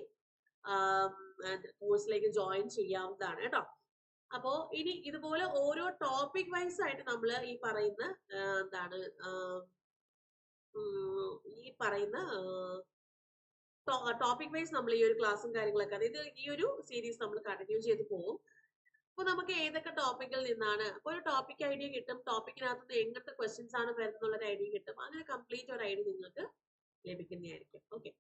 S1: കോഴ്സിലേക്ക് ജോയിൻ ചെയ്യാവുന്നതാണ് കേട്ടോ. അപ്പോ ഇനി ഇതുപോലെ ഓരോ ടോപ്പിക് വൈസ് ആയിട്ട് നമ്മൾ ഈ പറയുന്ന എന്താണ് ടോപ്പിക് വൈസ് നമ്മൾ ഈ ഒരു ക്ലാസ്സും കാര്യങ്ങളൊക്കെ, അതായത് ഈ ഒരു സീരീസ് നമ്മൾ കണ്ടിന്യൂ ചെയ്ത് പോകും. അപ്പൊ നമുക്ക് ഏതൊക്കെ ടോപ്പിക്കിൽ നിന്നാണ്, അപ്പൊ ഒരു ടോപ്പിക് ഐഡിയ കിട്ടും, ടോപ്പിക്കിനകത്ത് എങ്ങനത്തെ ക്വസ്റ്റ്യൻസ് ആണ് വരുന്നുള്ള ഒരു ഐഡിയ കിട്ടും. അങ്ങനെ കംപ്ലീറ്റ് ഒരു ഐഡിയ നിങ്ങൾക്ക് ലഭിക്കുന്നതായിരിക്കും. ഓക്കെ.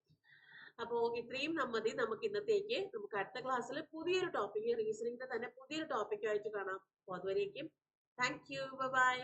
S1: അപ്പോ ഇത്രയും മതി നമുക്ക് ഇന്നത്തേക്ക്. നമുക്ക് അടുത്ത ക്ലാസ്സിൽ പുതിയൊരു ടോപ്പിക്, റീസണിങ്ങിന്റെ തന്നെ പുതിയൊരു ടോപ്പിക്കുമായിട്ട് കാണാം. അപ്പോൾ അതുവരേക്കും താങ്ക് യു, ബൈ.